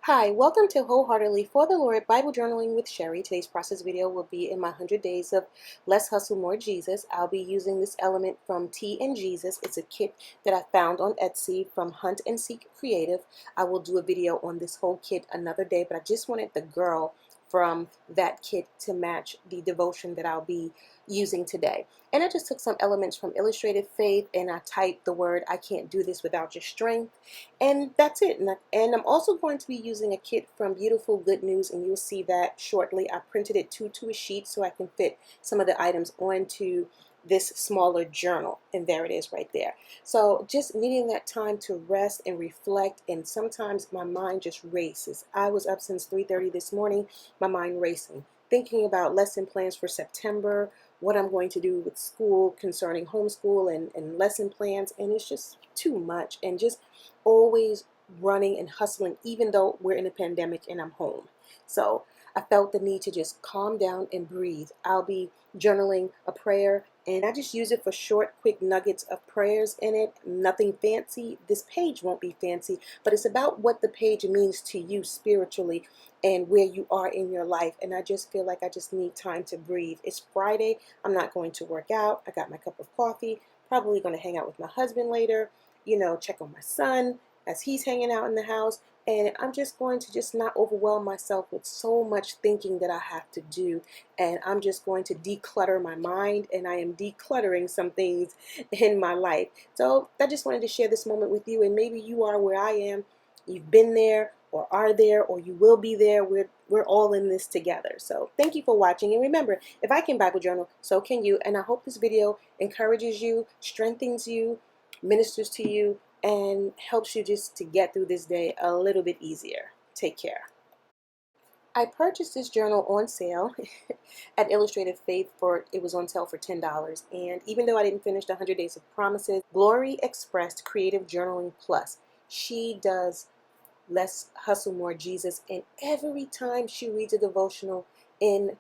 Hi, welcome to Wholeheartedly for the Lord Bible Journaling with Sherry. Today's process video will be in my 100 days of Less Hustle, More Jesus. I'll be using this element from Tea and Jesus. It's a kit that I found on Etsy from Hunt and Seek Creative. I will do a video on this whole kit another day, but I just wanted the girl from that kit to match the devotion that I'll be using today. And I just took some elements from Illustrated Faith and I typed the word, "I can't do this without your strength." And that's it. And I'm also going to be using a kit from Beautiful Good News, and you'll see that shortly. I printed it to a sheet so I can fit some of the items onto this smaller journal, and there it is right there. So just needing that time to rest and reflect, and sometimes my mind just races. I was up since 3:30 this morning, my mind racing, thinking about lesson plans for September, what I'm going to do with school concerning homeschool and lesson plans, and it's just too much, and just always running and hustling, even though we're in a pandemic and I'm home. So I felt the need to just calm down and breathe. I'll be journaling a prayer, and I just use it for short, quick nuggets of prayers in it. Nothing fancy. This page won't be fancy, but it's about what the page means to you spiritually and where you are in your life. And I just feel like I just need time to breathe. It's Friday. I'm not going to work out. I got my cup of coffee. Probably going to hang out with my husband later, check on my son as he's hanging out in the house. And I'm just going to just not overwhelm myself with so much thinking that I have to do. And I'm just going to declutter my mind, and I am decluttering some things in my life. So I just wanted to share this moment with you, and maybe you are where I am. You've been there or are there, or you will be there. We're all in this together. So thank you for watching. And remember, if I can Bible journal, so can you. And I hope this video encourages you, strengthens you, ministers to you, and helps you just to get through this day a little bit easier. Take care. I purchased this journal on sale at Illustrated Faith. It was on sale for $10. And even though I didn't finish the 100 Days of Promises, Glory Expressed Creative Journaling Plus, she does Less Hustle, More Jesus. And every time she reads a devotion in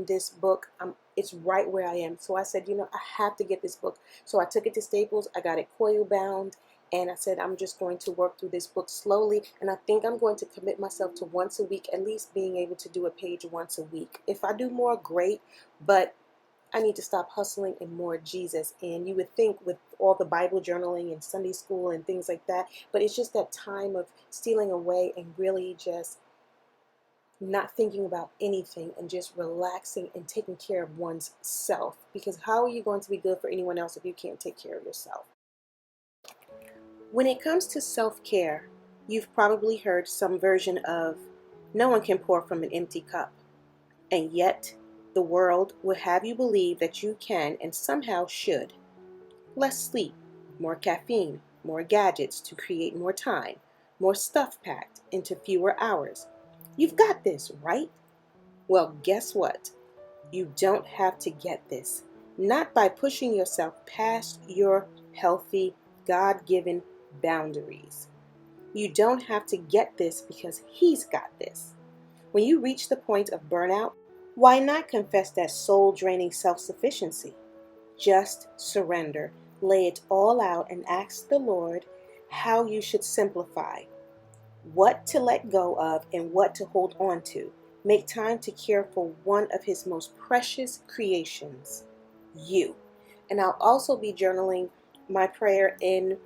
this book, it's right where I am. So I said, I have to get this book. So I took it to Staples. I got it coil bound. And I said, I'm just going to work through this book slowly. And I think I'm going to commit myself to once a week, at least being able to do a page once a week. If I do more, great. But I need to stop hustling and more Jesus. And you would think with all the Bible journaling and Sunday school and things like that, but it's just that time of stealing away and really just not thinking about anything and just relaxing and taking care of one's self. Because how are you going to be good for anyone else if you can't take care of yourself? When it comes to self-care, you've probably heard some version of, no one can pour from an empty cup. And yet, the world will have you believe that you can and somehow should. Less sleep, more caffeine, more gadgets to create more time, more stuff packed into fewer hours. You've got this, right? Well, guess what? You don't have to get this. Not by pushing yourself past your healthy, God-given boundaries. You don't have to get this because He's got this. When you reach the point of burnout, why not confess that soul-draining self-sufficiency? Just surrender, lay it all out, and ask the Lord how you should simplify, what to let go of, and what to hold on to. Make time to care for one of His most precious creations, you. And I'll also be journaling my prayer in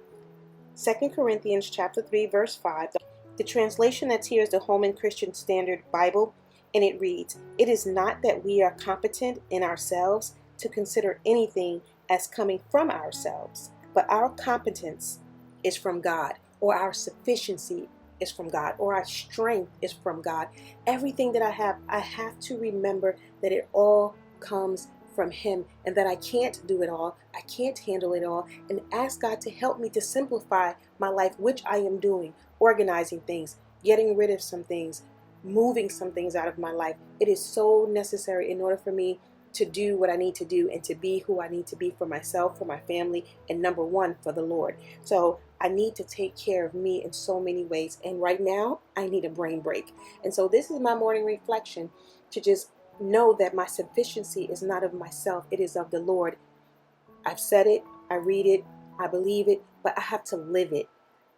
2 Corinthians chapter 3, verse 5. The translation that's here is the Holman Christian Standard Bible, and it reads, "It is not that we are competent in ourselves to consider anything as coming from ourselves, but our competence is from God, or our sufficiency is from God, or our strength is from God. Everything that I have to remember that it all comes from Him, and that I can't do it all, I can't handle it all, and ask God to help me to simplify my life, which I am doing, organizing things, getting rid of some things, moving some things out of my life. It is so necessary in order for me to do what I need to do and to be who I need to be for myself, for my family, and number one, for the Lord. So I need to take care of me in so many ways. And right now, I need a brain break. And so this is my morning reflection, to just know that my sufficiency is not of myself, it is of the Lord. I've said it, I read it, I believe it, but I have to live it.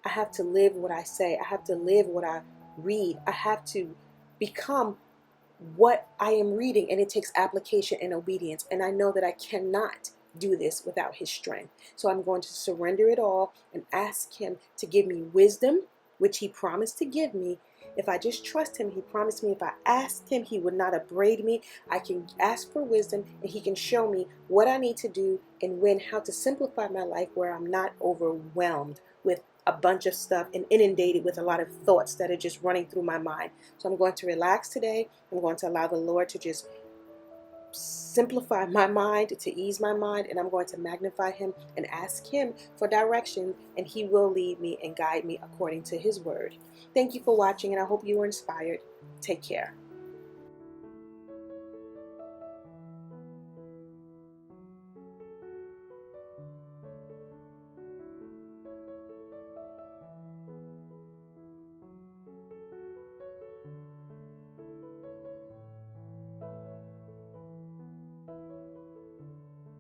I have to live what I say. I have to live what I read. I have to become what I am reading, and it takes application and obedience. And I know that I cannot do this without his strength. So I'm going to surrender it all and ask him to give me wisdom, which he promised to give me. If I just trust him, he promised me if I asked him, he would not upbraid me. I can ask for wisdom, and he can show me what I need to do and when, how to simplify my life where I'm not overwhelmed with a bunch of stuff and inundated with a lot of thoughts that are just running through my mind. So I'm going to relax today. I'm going to allow the Lord to just simplify my mind, to ease my mind, and I'm going to magnify him and ask him for direction, and he will lead me and guide me according to his word. Thank you for watching, and I hope you were inspired. Take care.